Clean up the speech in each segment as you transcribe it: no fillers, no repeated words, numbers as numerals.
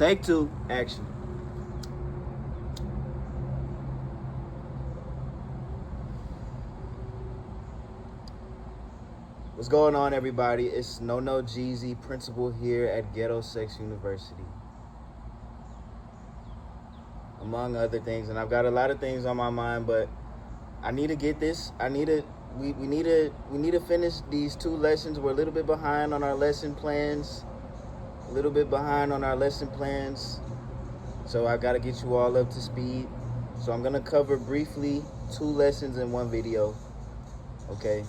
Take two, action. What's going on, everybody? It's No Jeezy, principal here at Ghetto Sex University, among other things. And I've got a lot of things on my mind, but I need to get this. We need to finish these two lessons. We're a little bit behind on our lesson plans. So I got to get you all up to speed. So I'm gonna cover briefly two lessons in one video. Okay.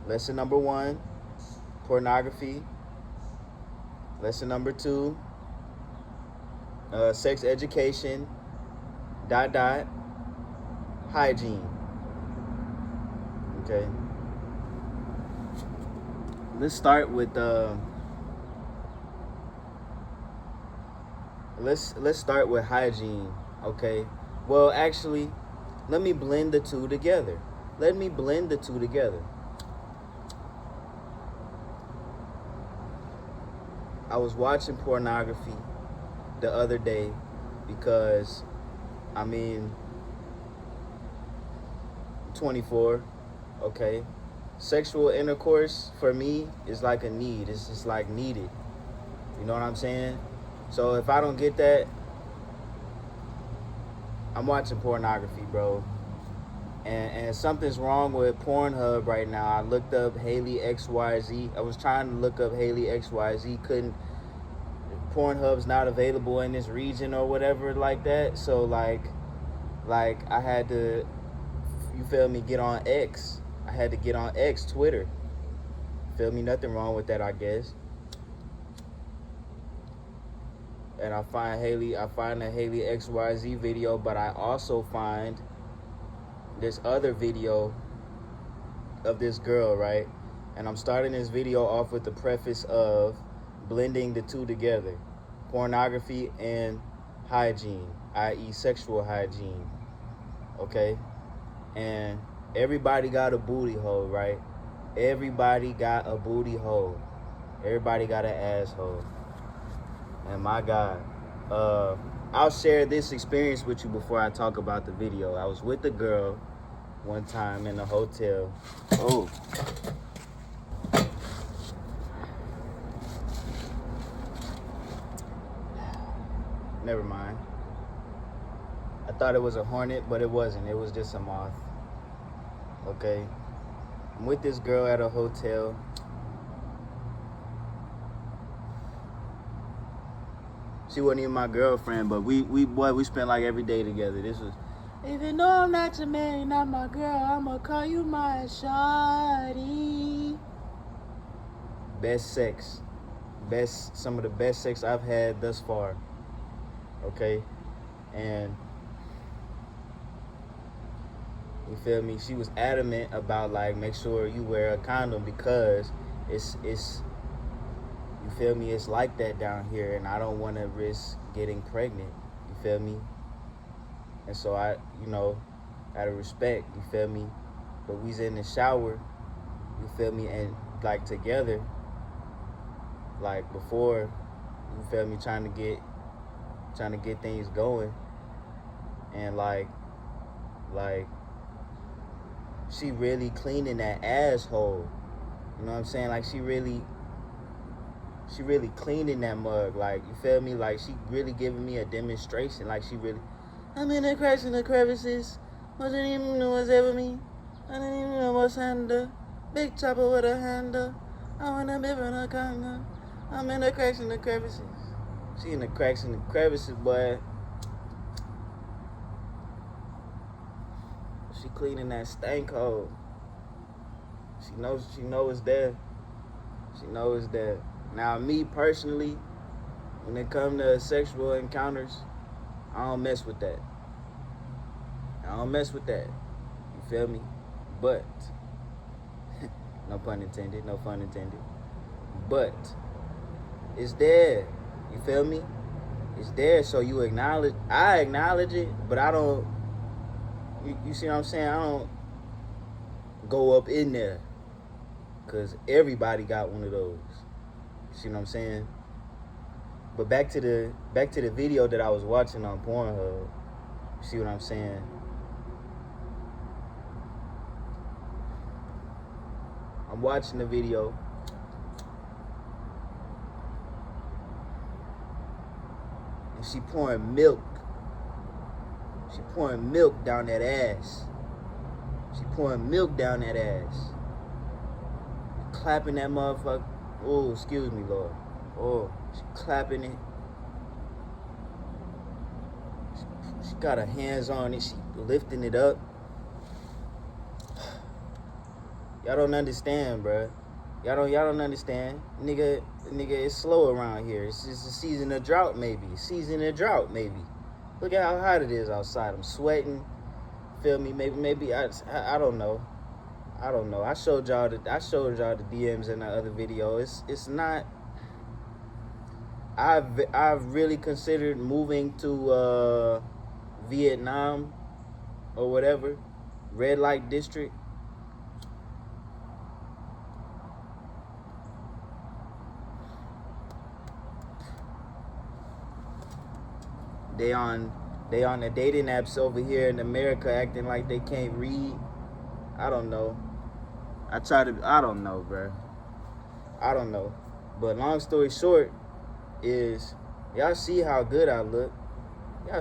Lesson number 1, pornography. Lesson number 2, sex education, hygiene. Okay. Let's start with let's start with hygiene. Okay. Well, actually, let me blend the two together. I was watching pornography the other day because, 24, okay? Sexual intercourse for me is like a need. It's just like needed. You know what I'm saying? So if I don't get that, I'm watching pornography, bro. And something's wrong with Pornhub right now. I looked up Haley XYZ. I was trying to look up Haley XYZ. Couldn't. Pornhub's not available in this region or whatever like that. So like I had to, you feel me, get on X. I had to get on X, Twitter. Feel me? Nothing wrong with that, I guess. And I find a Haley XYZ video, but I also find this other video of this girl, right? And I'm starting this video off with the preface of blending the two together: pornography and hygiene, i.e. sexual hygiene. Okay? And everybody got a booty hole, right? Everybody got a booty hole. Everybody got an asshole. And my God, I'll share this experience with you before I talk about the video. I was with a girl one time in a hotel. Oh. Never mind. I thought it was a hornet, but it wasn't. It was just a moth. Okay. I'm with this girl at a hotel. She wasn't even my girlfriend, but we spent like every day together. This was, even though I'm not your man, you're not my girl, I'ma call you my shawty. Some of the best sex I've had thus far. Okay, and you feel me? She was adamant about like, make sure you wear a condom because it's you feel me? It's like that down here, and I don't want to risk getting pregnant. You feel me? And so I, out of respect, you feel me? But we's in the shower, you feel me? And like together, like before, you feel me? Trying to get things going, and like she really cleaning that asshole. You know what I'm saying? Like she really cleaning that mug. Like, you feel me? Like she really giving me a demonstration. Like she really, I'm in the cracks and the crevices. Wasn't even know what's ever me. I didn't even know what's handle. Big chopper with a handle. I want a bit of a conga. I'm in the cracks and the crevices. She in the cracks and the crevices, boy. She cleaning that stank hole. She knows it's there. She knows it's there. Now, me personally, when it comes to sexual encounters, I don't mess with that. You feel me? But, no pun intended. But, it's there. You feel me? It's there, so I acknowledge it, but I don't, you see what I'm saying? I don't go up in there, because everybody got one of those. See what I'm saying? But back to the video that I was watching on Pornhub. See what I'm saying? I'm watching the video. And she pouring milk. She pouring milk down that ass. She pouring milk down that ass. Clapping that motherfucker. Oh, excuse me, Lord. Oh, she clapping it. She got her hands on it. She lifting it up. Y'all don't understand, bruh. Y'all don't understand. Nigga, it's slow around here. It's just a season of drought, maybe. Look at how hot it is outside. I'm sweating. Feel me? Maybe I don't know. I showed y'all the DMs in the other video. It's not. I've really considered moving to Vietnam or whatever, red light district. They on the dating apps over here in America acting like they can't read. I don't know. I don't know, bro. I don't know. But long story short is, y'all see how good I look. Why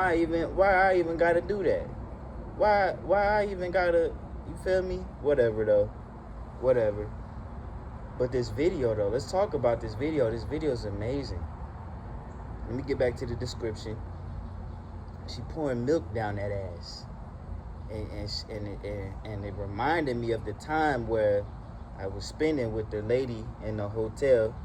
I even gotta do that? Why I even gotta, you feel me? Whatever though. Whatever. But this video though, let's talk about this video. This video is amazing. Let me get back to the description. She pouring milk down that ass. And it reminded me of the time where I was spending with the lady in the hotel,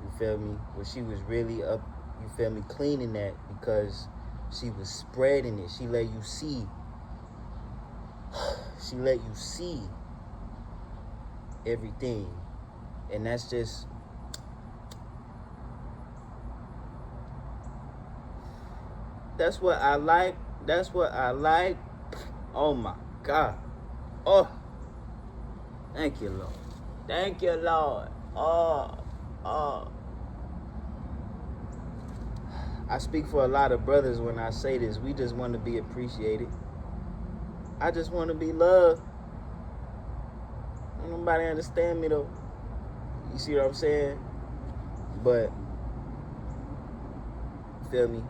you feel me, where she was really up, you feel me, cleaning that, because she was spreading it. She let you see everything. And that's just, that's what I like. Oh my God. Oh, thank you, Lord. Oh. I speak for a lot of brothers when I say this. We just want to be appreciated. I just want to be loved. Don't nobody understand me though. You see what I'm saying? But, feel me?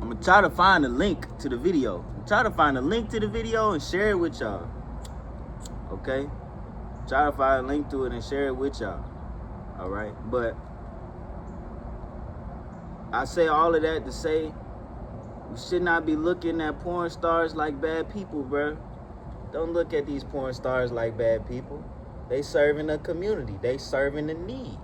I'm gonna try to find a link to the video. And share it with y'all. Okay? Try to find a link to it and share it with y'all. Alright? But I say all of that to say, you should not be looking at porn stars like bad people, bro. Don't look at these porn stars like bad people. They serving a community. They serving a need.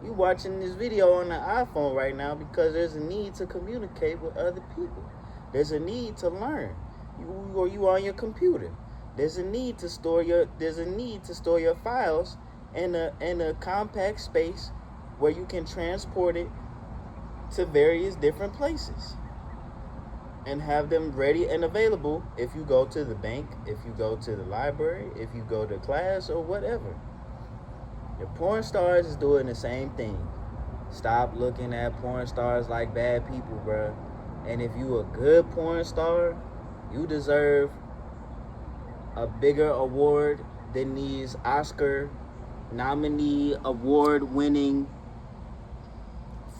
You watching this video on the iPhone right now because there's a need to communicate with other people. There's a need to learn. You on your computer. There's a need to store your files in a compact space where you can transport it to various different places and have them ready and available if you go to the bank, if you go to the library, if you go to class or whatever. The porn stars is doing the same thing. Stop looking at porn stars like bad people, bro. And if you a good porn star, you deserve a bigger award than these Oscar nominee award-winning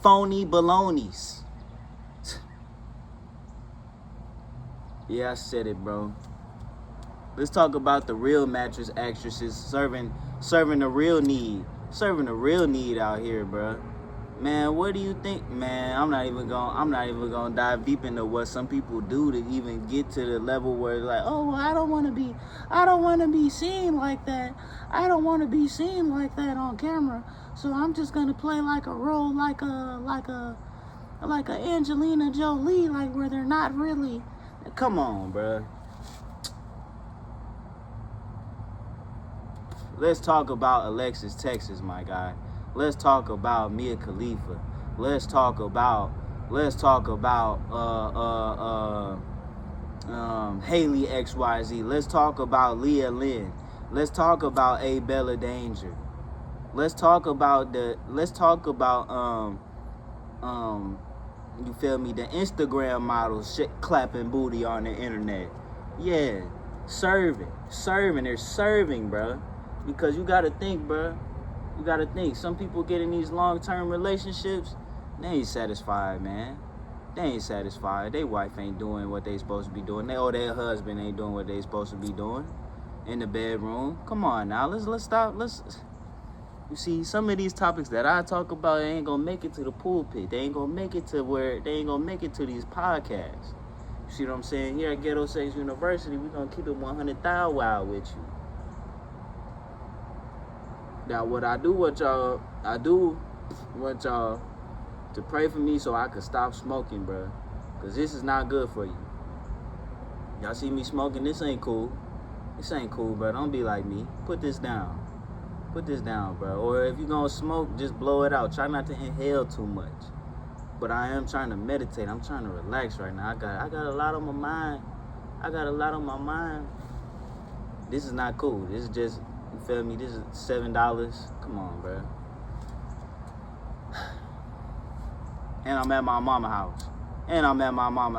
phony balonies. Yeah, I said it, bro. Let's talk about the real mattress actresses serving the real need out here, bro. Man, what do you think? Man, I'm not even gonna dive deep into what some people do to even get to the level where it's like, oh, I don't want to be seen like that. I don't want to be seen like that on camera. So I'm just gonna play like a role, like a Angelina Jolie, like where they're not really. Come on, bro. Let's talk about Alexis Texas, my guy. Let's talk about Mia Khalifa. Let's talk about Let's talk about Haley XYZ. Let's talk about Leah Lynn. Let's talk about A Bella Danger. Let's talk about you feel me, the Instagram models shit clapping booty on the internet. Yeah, serving, they're serving, bro. Because you gotta think, bro. You gotta think. Some people get in these long-term relationships, they ain't satisfied, man. They ain't satisfied. Their wife ain't doing what they supposed to be doing. Their husband ain't doing what they supposed to be doing in the bedroom. Come on now, let's stop. You see, some of these topics that I talk about, they ain't gonna make it to the pulpit. They ain't gonna make it to these podcasts. You see what I'm saying? Here at Ghetto Sex University, we gonna keep it 100,000 wild with you. Now, what I do want y'all to pray for me so I can stop smoking, bro. Because this is not good for you. Y'all see me smoking? This ain't cool. This ain't cool, bro. Don't be like me. Put this down. Put this down, bro. Or if you're going to smoke, just blow it out. Try not to inhale too much. But I am trying to meditate. I'm trying to relax right now. I got a lot on my mind. This is not cool. This is just, you feel me? This is $7. Come on, bro. And I'm at my mama's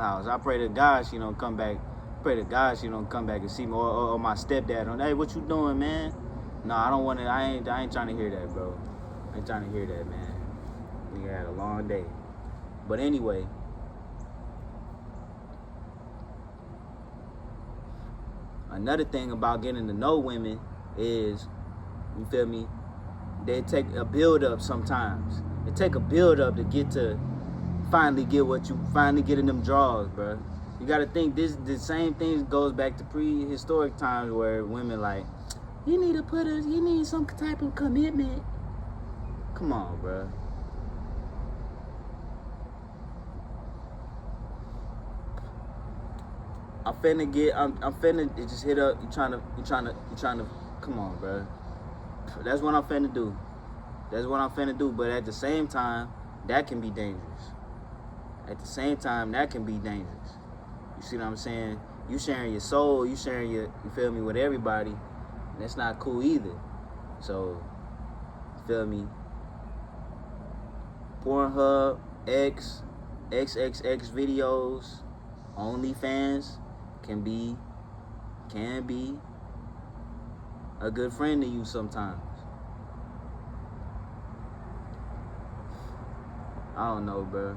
house. I pray to God she don't come back. Come back and see me. Or my stepdad. Hey, what you doing, man? No, I don't want to. I ain't trying to hear that, bro. I ain't trying to hear that, man. Nigga had a long day. But anyway. Another thing about getting to know women is, you feel me, they take a build-up sometimes. It take a build-up to finally get in them draws, bro. You gotta think the same thing goes back to prehistoric times where women like, you need some type of commitment. Come on, bro. I'm finna just hit up. You trying to, come on, bro. That's what I'm finna do. But at the same time, that can be dangerous. You see what I'm saying? You sharing your soul, you feel me, with everybody. And that's not cool either. So, you feel me? Pornhub, XXX videos, OnlyFans can be a good friend to you sometimes. I don't know, bro.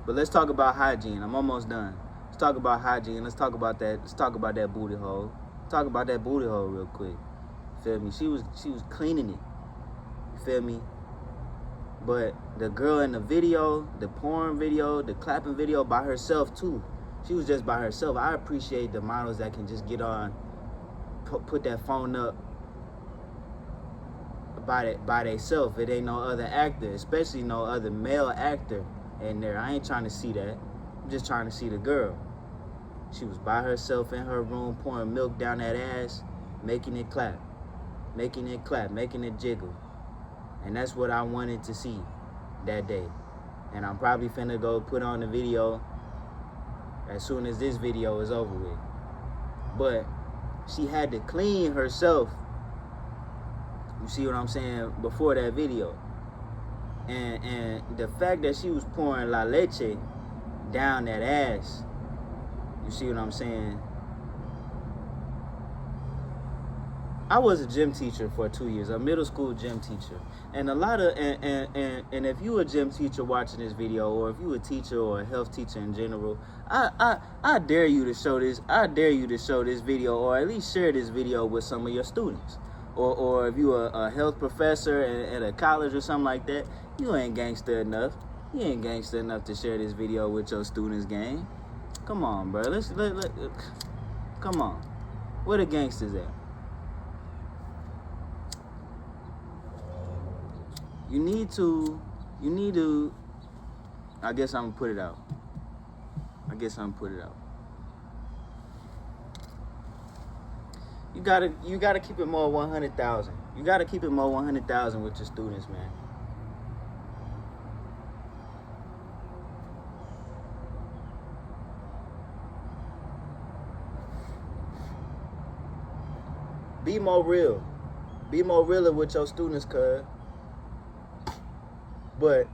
But let's talk about hygiene. I'm almost done. Let's talk about hygiene. Let's talk about that booty hole. Talk about that booty hole real quick. Feel me? She was cleaning it. You feel me? But the girl in the video, the porn video, the clapping video, by herself too. She was just by herself. I appreciate the models that can just get on, put that phone up by themselves. It ain't no other actor, especially no other male actor in there. I ain't trying to see that. I'm just trying to see the girl. She was by herself in her room pouring milk down that ass, making it clap, making it jiggle. And that's what I wanted to see that day. And I'm probably finna go put on the video as soon as this video is over with. But she had to clean herself, you see what I'm saying, before that video. And the fact that she was pouring La Leche down that ass, you see what I'm saying? I was a gym teacher for 2 years, a middle school gym teacher. And and if you a gym teacher watching this video, or if you a teacher or a health teacher in general, I dare you to show this. I dare you to show this video, or at least share this video with some of your students. Or if you a health professor at a college or something like that, you ain't gangster enough. You ain't gangster enough to share this video with your students, gang. Come on, bro. Come on. Where the gangsters at? You need to, I guess I'm gonna put it out. You gotta keep it more 100,000. You gotta keep it more 100,000 with your students, man. Be more real. Be more realer with your students, cuz. But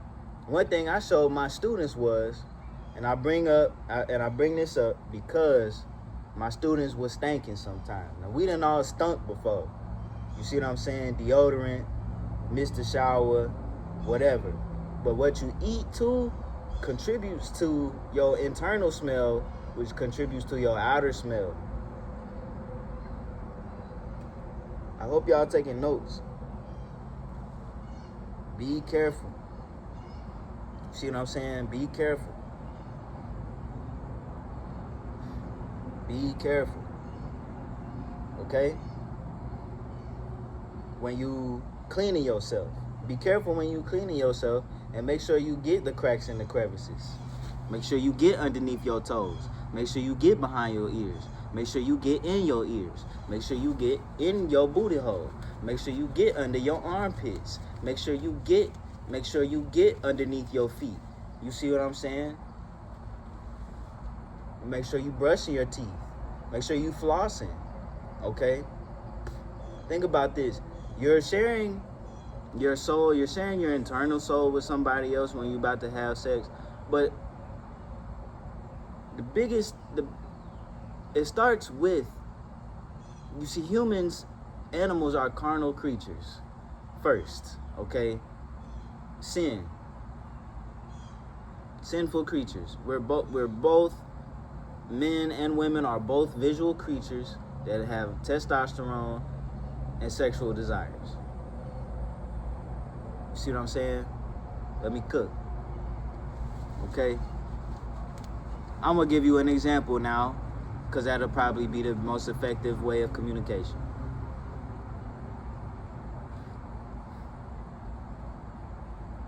one thing I showed my students was, and I bring this up because my students was stinking sometimes. Now, we done all stunk before. You see what I'm saying? Deodorant, missed the shower, whatever. But what you eat too contributes to your internal smell, which contributes to your outer smell. I hope y'all taking notes. Be careful. See what I'm saying? Be careful. Be careful. Okay? When you cleaning yourself, be careful when you cleaning yourself, and make sure you get the cracks and the crevices. Make sure you get underneath your toes. Make sure you get behind your ears. Make sure you get in your ears. Make sure you get in your booty hole. Make sure you get under your armpits. Make sure you get underneath your feet. You see what I'm saying? Make sure you brushing your teeth. Make sure you flossing. Okay? Think about this. You're sharing your soul, you're sharing your internal soul with somebody else when you're about to have sex. But it starts with, you see, animals are carnal creatures first, okay? Sinful creatures. We're both, men and women are both visual creatures that have testosterone and sexual desires. You see what I'm saying? Let me cook. Okay? I'm gonna give you an example now, because that'll probably be the most effective way of communication.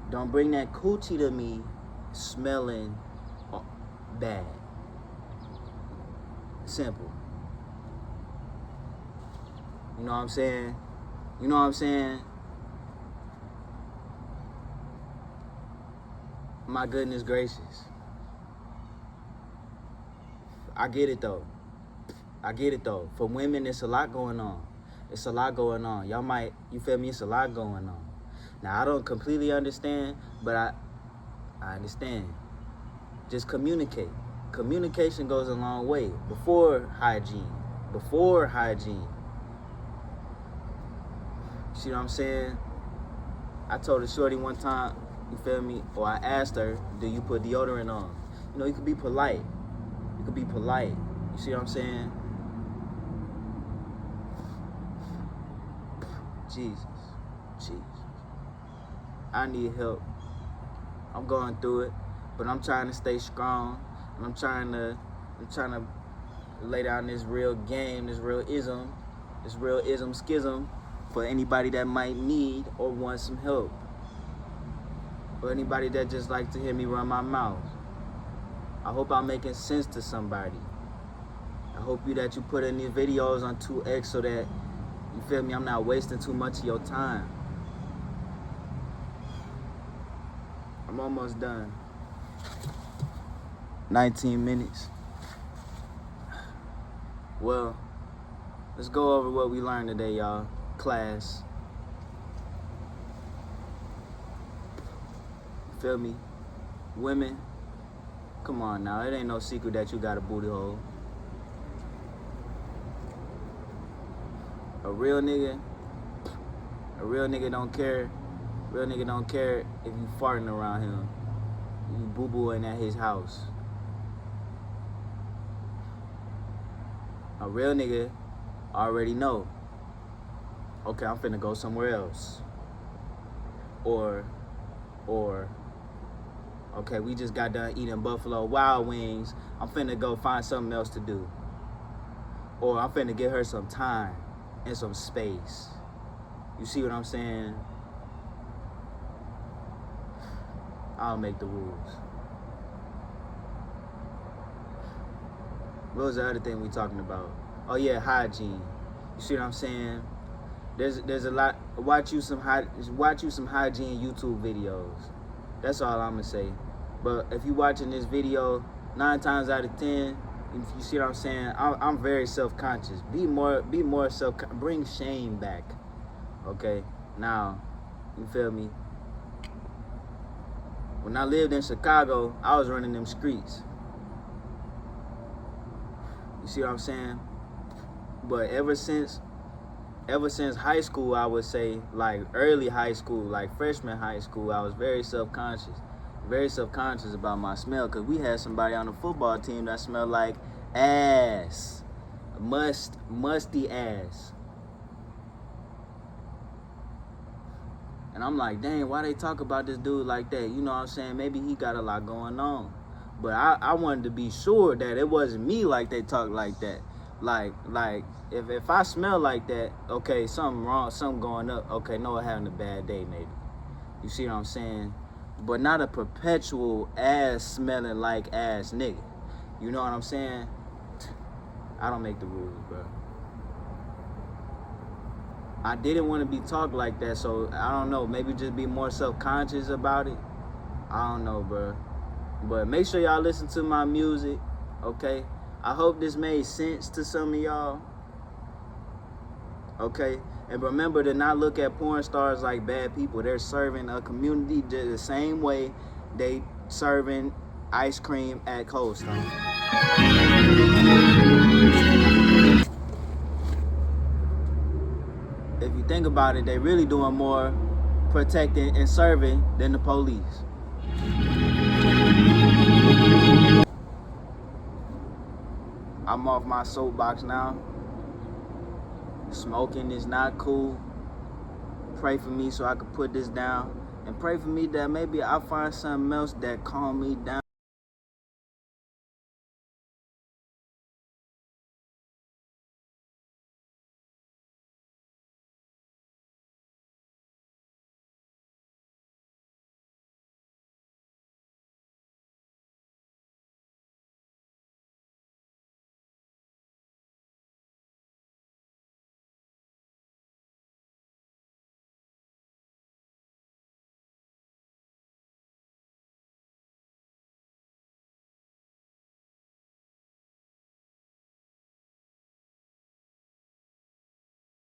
Don't bring that coochie to me smelling bad. Simple. You know what I'm saying? You know what I'm saying? My goodness gracious. I get it though. For women, it's a lot going on. You feel me? It's a lot going on. Now, I don't completely understand, but I understand. Just communicate. Communication goes a long way. Before hygiene. See what I'm saying? I told a shorty one time, you feel me? Or I asked her, do you put deodorant on? You know, you could be polite. You see what I'm saying? Jesus. I need help. I'm going through it, but I'm trying to stay strong. And I'm trying to lay down this real game, this real ism schism for anybody that might need or want some help. Or anybody that just like to hear me run my mouth. I hope I'm making sense to somebody. I hope that you put in these videos on 2X so that, you feel me, I'm not wasting too much of your time. I'm almost done. 19 minutes. Well, let's go over what we learned today, y'all. Class. Feel me? Women, come on now. It ain't no secret that you got a booty hole. A real nigga don't care. Real nigga don't care if you farting around him. You boo-booing at his house. A real nigga already know. Okay, I'm finna go somewhere else. Or, okay, we just got done eating Buffalo Wild Wings. I'm finna go find something else to do. Or I'm finna give her some time and some space. You see what I'm saying? I'll make the rules. What was the other thing we talking about? Oh yeah, hygiene. You see what I'm saying? There's a lot. Watch you some hygiene YouTube videos. That's all I'm gonna say. But if you watching this video, 9 times out of 10, You see what I'm saying? I'm very self-conscious. Be more self. Bring shame back. Okay. Now, you feel me? When I lived in Chicago, I was running them streets. You see what I'm saying? But ever since high school, I would say, like early high school, like freshman high school, I was very self-conscious about my smell, because we had somebody on the football team that smelled like ass, musty ass. And I'm like, dang, why they talk about this dude like that? You know what I'm saying? Maybe he got a lot going on. But I wanted to be sure that it wasn't me like they talk like that. Like if I smell like that, okay, something wrong, something going up. Okay, Noah having a bad day maybe. You see what I'm saying? But not a perpetual ass smelling like ass nigga. You know what I'm saying? I don't make the rules, bro. I didn't want to be talked like that, so I don't know. Maybe just be more self-conscious about it. I don't know, bro. But make sure y'all listen to my music, okay? I hope this made sense to some of y'all, okay? And remember to not look at porn stars like bad people. They're serving a community the same way they serving ice cream at Cold Stone. If you think about it, they really doing more protecting and serving than the police. I'm off my soapbox now. Smoking is not cool. Pray for me so I can put this down. And pray for me that maybe I'll find something else that calm me down.